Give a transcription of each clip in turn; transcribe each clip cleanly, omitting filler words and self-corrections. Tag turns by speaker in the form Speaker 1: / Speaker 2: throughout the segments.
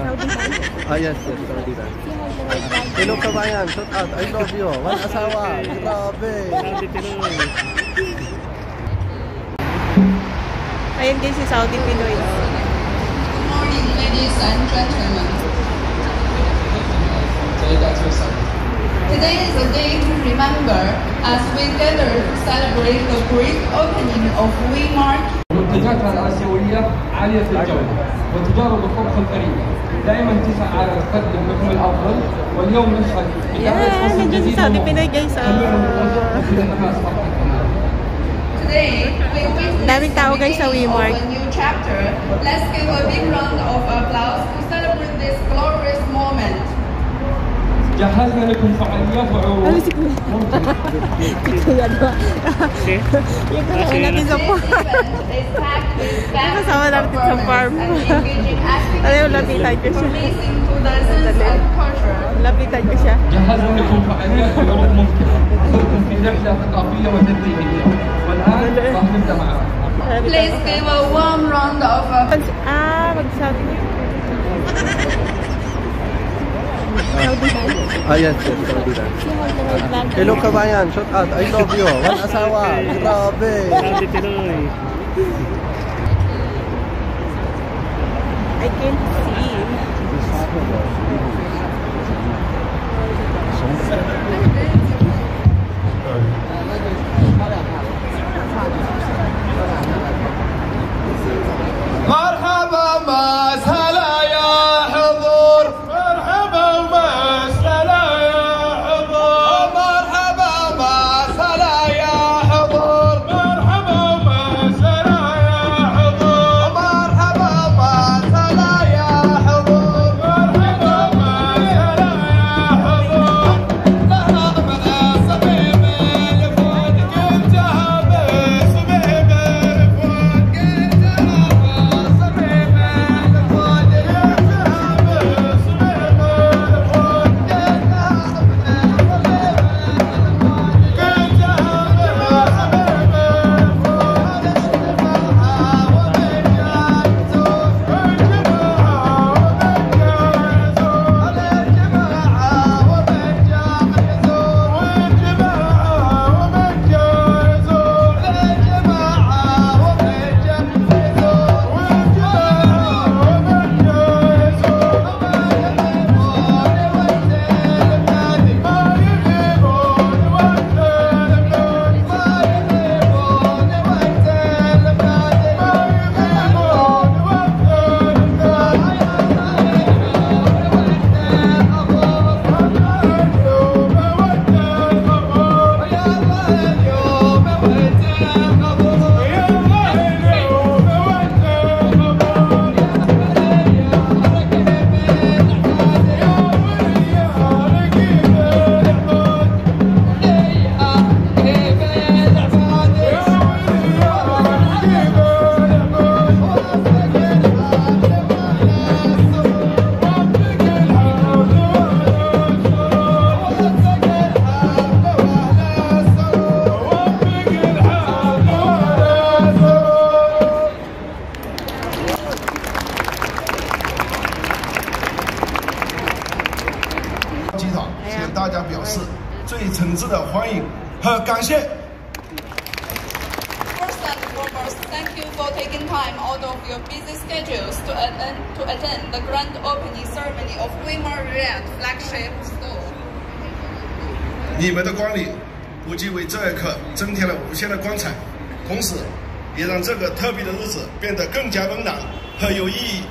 Speaker 1: Ah, yes, yes, Saudi na. Hello kabayan, shout out, I love you. One asawa, grabe.
Speaker 2: Saudi Pinoy.
Speaker 3: Ayun guys, si Saudi Pinoy.
Speaker 4: Good morning, ladies and gentlemen. Today is a day to remember as we gather to celebrate the great opening of WeMart.
Speaker 5: منتجاتها الآسيوية عالية الجودة وتجارب الطبخ الكريم دائما تسعى على تقدم لكم الأفضل واليوم نشهد بداية فصل جديد
Speaker 4: Today we witness the beginning of a new chapter. Let's give a big round of applause to celebrate this glorious moment.
Speaker 5: جهزنا لكم فعاليات وعروض ممتعة.
Speaker 3: Kasama natin sa farm. Ayaw, lapitan ko siya. Lapitan ko siya.
Speaker 5: جهزنا لكم فعاليات وعروض ممتعة. نخلكم في رحلة ثقافية وترفيهية. والآن راح نبدأ معاكم.
Speaker 4: Please give a warm round of applause.
Speaker 3: Magsabi.
Speaker 1: Ah, yes, yes, Saudi na. Hello kabayan, shout out, I love you. One asawa, grabe.
Speaker 2: Saudi Pinoy.
Speaker 3: I can't see.
Speaker 6: مرحبا مسهلا يا حضور مرحبا مسهلا يا حضور مرحبا مسهلا يا حضور مرحبا مسهلا يا حضور مرحبا مسهلا يا حضور مرحبا مسهلا يا حضور ظهر من صميم الفود قلت هبس صميم الفود قلت هبس صميم الفود
Speaker 4: First and foremost, thank you for taking time out of your busy schedules to attend the grand opening ceremony of WeMart Riyadh flagship store.
Speaker 6: 你们的光临，不仅为这一刻增添了无限的光彩，同时也让这个特别的日子变得更加温暖和有意义。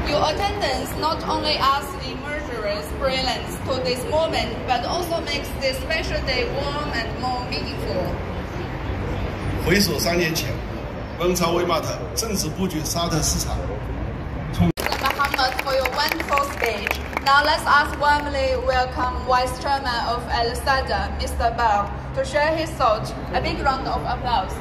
Speaker 4: Your attendance not only adds immersive brilliance to this moment, but also makes this special day warm and more meaningful.
Speaker 6: 回首3年前，文超威玛特正式布局沙特市场。
Speaker 4: Mohammed for your wonderful speech. Now let's ask warmly welcome Vice Chairman of Al Sada, Mr. Bao, to share his thoughts. A big round of applause.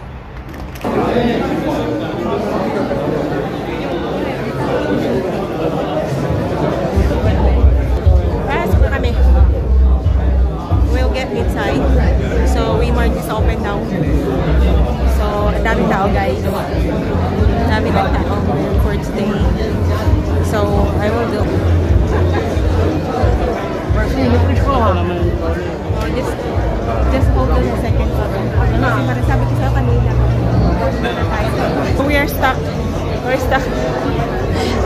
Speaker 3: We'll get inside. So WeMart is open now. So daming tao guys. Daming tao for today. So We're stuck.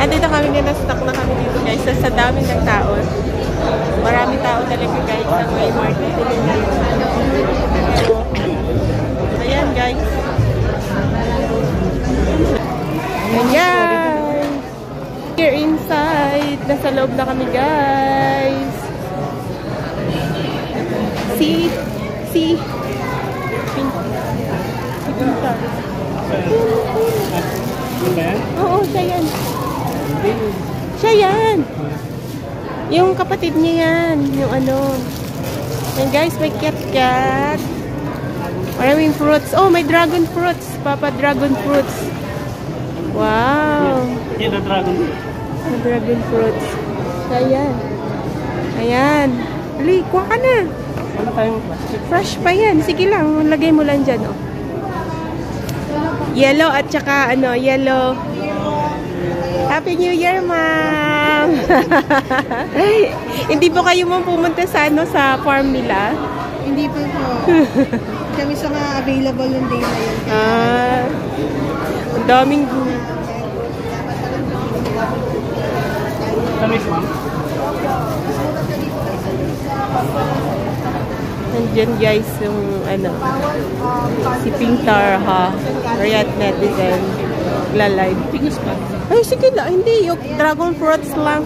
Speaker 3: Andito kami na stuck na kami dito guys. Sa daming ng tao. Marami tao talaga guys sa may market. So, ayan guys. Ayan. Here inside. Nasa loob na kami guys. See? Oo, siya yan. Siya yan. Yung kapatid niya yan. Yung ano. And guys, may cat. Maraming fruits. Oh, may dragon fruits. Papa, dragon fruits. Wow.
Speaker 2: Yan ang dragon.
Speaker 3: May dragon fruits. Siya yan. Ayan. Ali, kuha ka na.
Speaker 2: Ano tayong plastic?
Speaker 3: Fresh pa yan. Sige lang, lagay mo lang dyan, oh. Yellow at saka, ano, yellow. Happy New Year, ma'am! Hindi po kayo mong pumunta sa, ano, sa farm nila?
Speaker 7: Hindi pa po. Kami sa mga available yung day na yun.
Speaker 3: Ang daming
Speaker 2: Tamis, ma'am?
Speaker 3: Nandiyan guys yung ano si Pintar ha Riot Netizen live. Ay sige lang, hindi yung dragon fruits lang.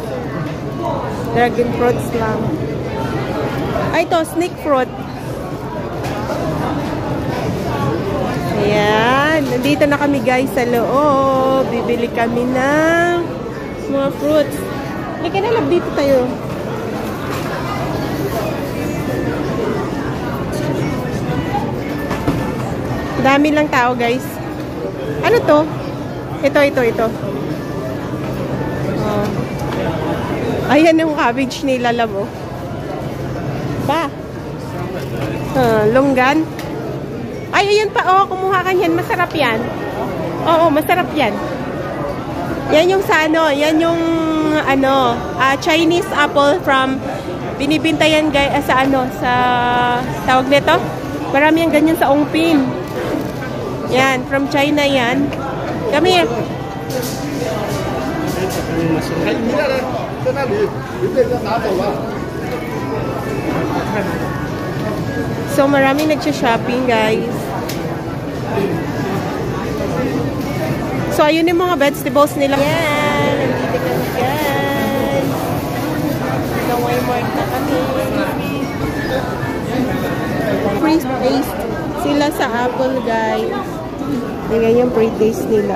Speaker 3: Dragon fruits lang. Ay ito, snake fruit. Ayan, nandito na kami guys sa loob. Bibili kami ng mga fruits. Halika na lang, dito tayo. Dami lang tao guys. Ano to? Ito. Oh. Ayan yung cabbage nila, love. Pa. Longgan. Ay, ayan pa. Oh, kumuha ka yan. Masarap yan. Oo, masarap yan. Yan yung sa ano. Yan yung ano. Chinese apple from binibinta yan guys. Sa ano. Sa tawag nito. Marami yung ganyan sa Ongpin. Yan, from China yan. Come here. So, maraming nagsha-shopping, guys. So, ayun yung mga vegetables nila. Yan, nandito kami, guys. Sa Walmart na kami. Pre-taste sila sa apple, guys. Tingnan yung pre-taste nila.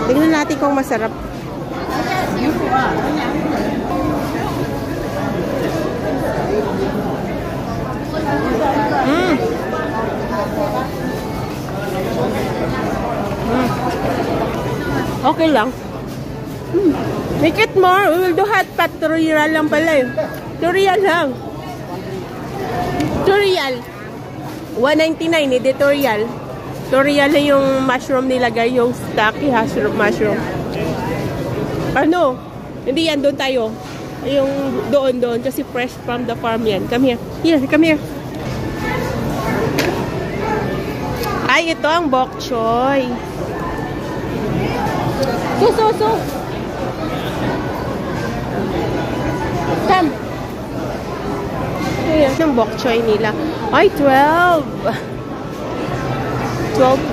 Speaker 3: Tingnan natin kung masarap. Okay lang. Make it more. We will do hot pot. Tutorial lang pala eh. Tutorial lang. Tutorial. 199 editorial. Tutorial na yung mushroom nilagay, yung stocky mushroom. Ano? Hindi yan, doon tayo. Yung doon. Kasi fresh from the farm yan. Come here. Come here. Ay, ito ang bok choy. So. Come. Ayan, yung bok choy nila. Ay, 12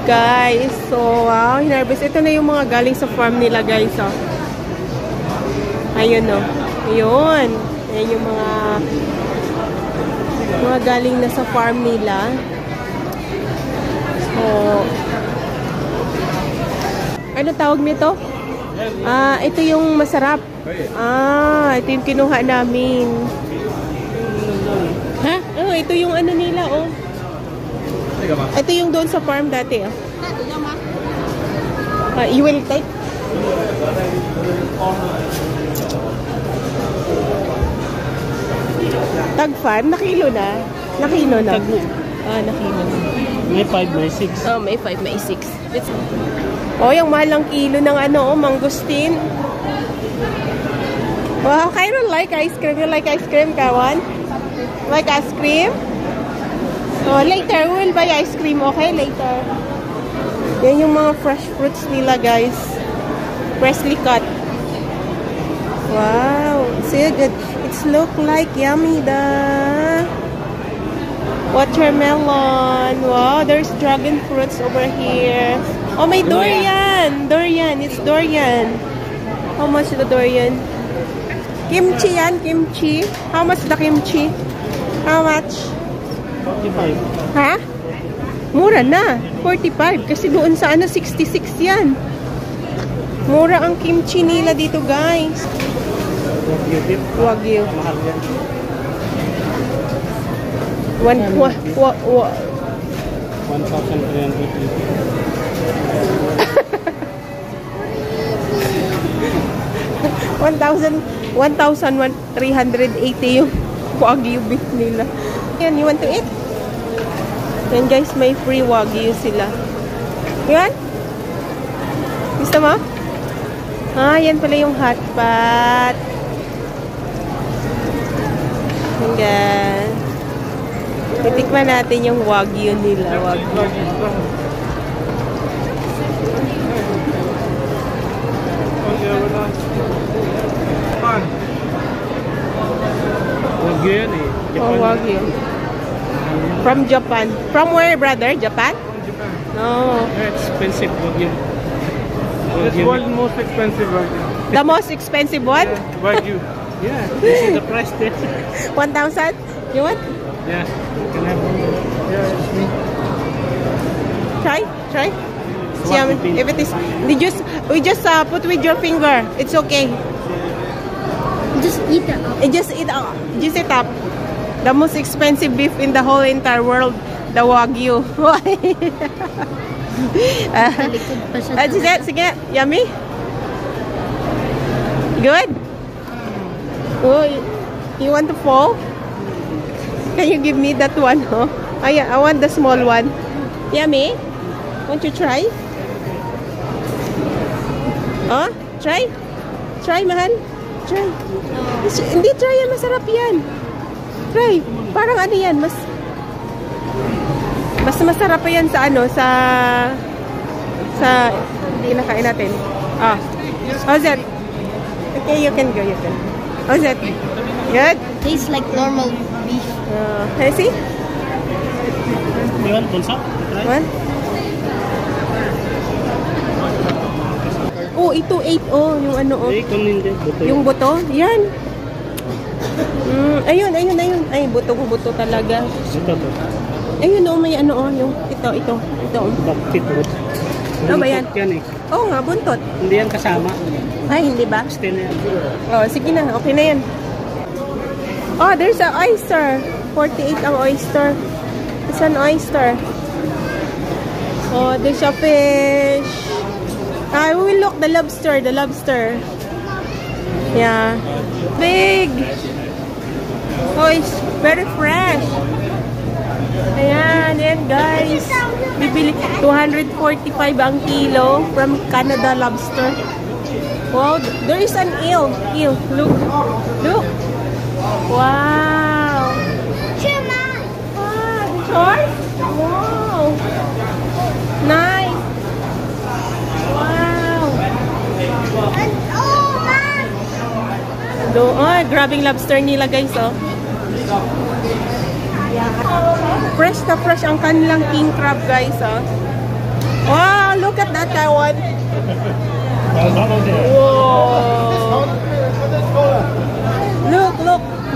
Speaker 3: guys. So, wow, hinarvest. Ito na yung mga galing sa farm nila, guys. Oh. Ayun, oh. Ayun. Ayan yung mga galing na sa farm nila. So, ano tawag nito? Ito yung masarap. Ito yung kinuha namin. Ha? Oh, ito yung ano nila, oh. Ito yung doon sa farm dati, oh. You will take? Tag-fan? Nakilo na? Nakilo na? Nakilo na.
Speaker 2: May 5, may 6.
Speaker 3: Oh, may 5, may 6. Oh, yung mahalang kilo ng ano, oh, mangosteen. Wow, Kyron like ice cream. You like ice cream, Kawan? Like ice cream? Oh, later, we will buy ice cream, okay? Later. Yan yung mga fresh fruits nila, guys. Freshly cut. Wow, so good. It's look like yummy, the watermelon. Wow, there's dragon fruits over here. Oh, may durian. Durian, it's durian. How much the durian? Kimchi yan, kimchi. How much the kimchi? How much?
Speaker 2: 45.
Speaker 3: Ha? Mura na. 45. Kasi doon sa ano, 66 yan. Mura ang kimchi nila dito, guys. Wagyu.
Speaker 2: Mahal yan. 1,380 yung Wagyu beef nila. Yan, you want to eat? Yan guys, may free Wagyu sila. Yan? Gusto mo? Ah, yan pala yung hot pot. Yan. Titikman natin yung Wagyu nila. Wagyu. Wagyu yan eh.
Speaker 3: Oh, Wagyu. From Japan. From where, brother? Japan?
Speaker 2: Japan.
Speaker 3: No.
Speaker 2: Very expensive Wagyu.
Speaker 5: It's world most expensive Wagyu.
Speaker 3: The most expensive one?
Speaker 5: Wagyu.
Speaker 2: Yeah, you see the price there.
Speaker 3: 1,000? You want?
Speaker 2: Yeah, you can have one.
Speaker 5: Yeah, it's me.
Speaker 3: Try? Try? See how if it is. We just put with your finger. It's okay.
Speaker 7: Just eat it up.
Speaker 3: Just eat up. Just eat up. The most expensive beef in the whole entire world, the Wagyu. Sige, yummy? Good? Oh, you want to fall? Can you give me that one? Oh, I want the small one. Yummy? Want to try? Oh, try? Try, mahal? Try. Hindi, try yan. Masarap yan. Try. Parang ano yan, mas masarap pa yan sa ano, sa kinakain natin. Ah. How's that? Okay, you can go, you can. How's that? Good?
Speaker 7: Tastes like normal beef.
Speaker 3: Can I see?
Speaker 2: You want bunsa?
Speaker 3: One? Oh, ito 8 oh, yung ano oh.
Speaker 2: Eh, kung hindi, buto
Speaker 3: Yung buto? Yan. Ayun. Ay, buto talaga.
Speaker 2: Ito to.
Speaker 3: Ayun oh, may ano oh, yung ito.
Speaker 2: Bakit mo?
Speaker 3: Ano ba yan?
Speaker 2: Yan eh.
Speaker 3: Oo nga, buntot.
Speaker 2: Hindi yan kasama.
Speaker 3: Ay, hindi ba?
Speaker 2: Stay na yan.
Speaker 3: Oh, sige na. Okay na yan. Oh, there's an oyster. 48 ang oyster. It's an oyster. Oh, there's a fish. We will look the lobster. Yeah. Big. Oh, it's very fresh. Ayan guys. Bibili 245 ang kilo from Canada lobster. Wow, there is an eel. Look. Wow. Short? Wow. Nice. Wow. Grabing lobster nila guys oh. Fresh na fresh ang kanilang king crab guys oh. Wow, look at that one. Whoa. Look.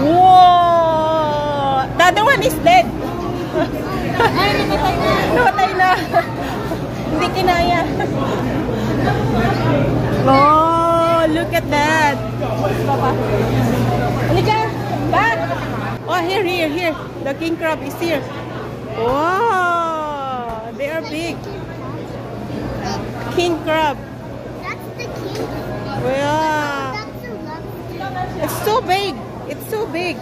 Speaker 3: Whoa. The other one is dead. Namatay na. Hindi kinaya. Oh, look at that. Halika, back. Oh, here. The king crab is here. Wow, they are big. King crab.
Speaker 7: That's the king.
Speaker 3: Yeah.
Speaker 7: That's the lobster.
Speaker 3: It's so big.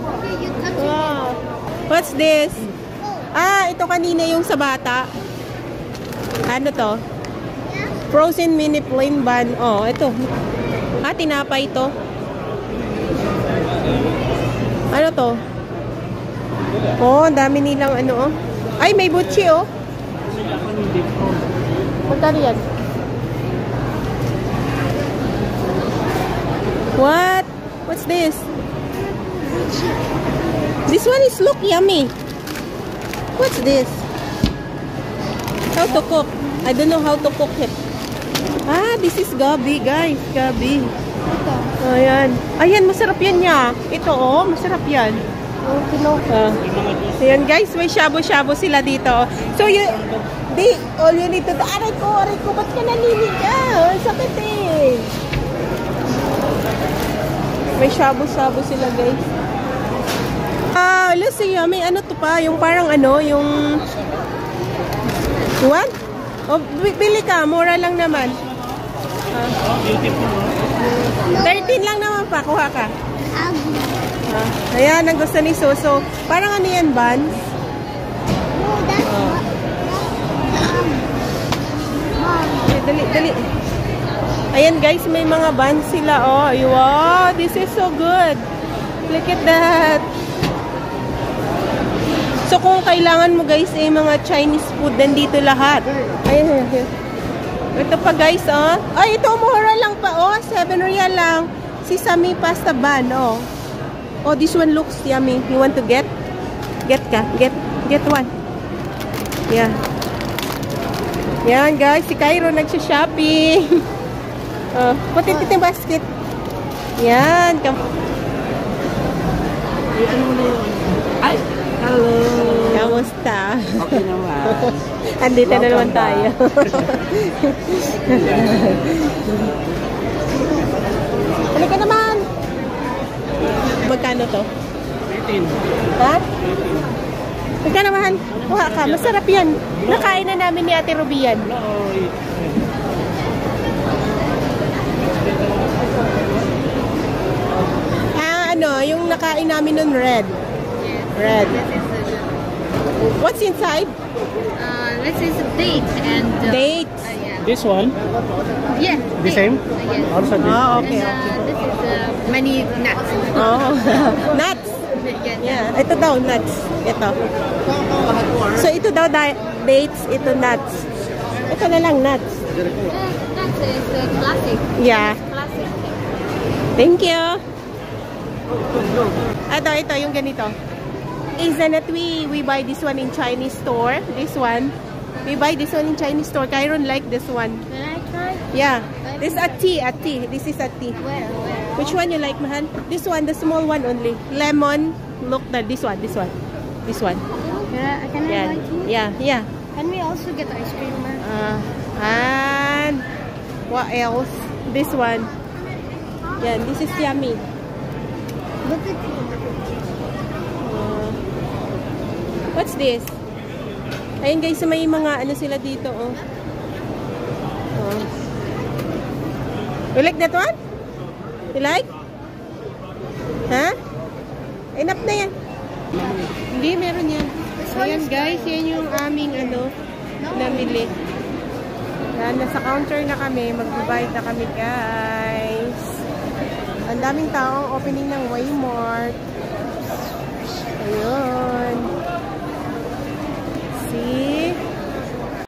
Speaker 7: Okay, you touch it.
Speaker 3: Wow. What's this? Ah, ito kanina yung sa bata. Ano to? Frozen mini plain bun. Oh, ito. Tinapay ito. Ano to? Oh, ang dami nilang ano oh. Ay, may butchi oh.
Speaker 2: Magkano yan? What? What's this? This one is look yummy. What's this? How to cook? I don't know how to cook it. Ah, this is gabi, guys. Gabi. Ayan. Ayan, masarap yan niya. Ito, oh. Masarap yan. Oh, tinoka. Ayan, guys. May shabu-shabu sila dito. So, all you need to do. Aray ko. Ba't ka naninigaw? Sakit eh. May shabu-shabu sila, guys. Ah, let's see. May ano to pa. Yung parang ano, yung... What? Oh, bili ka. Mura lang naman. 13 lang naman pa. Kuha ka. Ayan, ang gusto ni Suso. Parang ano yan, buns? Dali. Ayan, guys. May mga buns sila. Oh, wow. This is so good. Look at that. So, kung kailangan mo, guys, mga Chinese food, nandito lahat. Ayan. Ito pa, guys, oh. Ay, ito, mura lang pa, oh. 7 real lang. Sesame pasta bun, oh. Oh, this one looks yummy. You want to get? Get ka. Get one. Yeah. Yan, guys. Si Cairo nagsha-shopping. Put it in the basket. Yan.
Speaker 8: Ay! Hello!
Speaker 2: Kamusta?
Speaker 8: Okay naman.
Speaker 2: Andito na naman tayo. Halika naman! Magkano to?
Speaker 8: 13.
Speaker 2: Ha? Magkano mahal? Kuha ka. Masarap yan. Nakain na namin ni Ate Ruby yan. Ano, yung nakain namin nun red. Red. What's inside?
Speaker 3: This is date and
Speaker 2: Dates.
Speaker 3: yeah.
Speaker 8: This one?
Speaker 3: Yeah.
Speaker 8: The same?
Speaker 3: Yes.
Speaker 8: Also this.
Speaker 2: Oh, okay.
Speaker 3: This is many nuts.
Speaker 2: Oh, nuts. Yeah, ito daw nuts. Ito. So ito daw dates, ito nuts. Ito na lang nuts.
Speaker 3: Nuts is classic.
Speaker 2: Yeah.
Speaker 3: Classic.
Speaker 2: Thank you. Ito yung ganito. Isn't it we buy this one in Chinese store? This one. We buy this one in Chinese store. Kyron like this one.
Speaker 3: Can I try?
Speaker 2: Yeah. This is a tea. This is a tea.
Speaker 3: Where?
Speaker 2: Which one you like, Mahan? This one, the small one only. Lemon. Look, this one. This one.
Speaker 3: Can I
Speaker 2: Yeah.
Speaker 3: buy two?
Speaker 2: Yeah.
Speaker 3: Can we also get ice cream?
Speaker 2: And what else? This one. Yeah, this is yummy.
Speaker 3: Look at you.
Speaker 2: What's this? Ayun guys, may mga ano sila dito, oh. You like that one? You like? Ha? Enough na yan. Hindi, meron yan. Ayan guys, yan yung aming ano, namili. Yan, nasa counter na kami. Mag-divide na kami guys. Ang daming tao, opening ng Waymart. Ayun. See?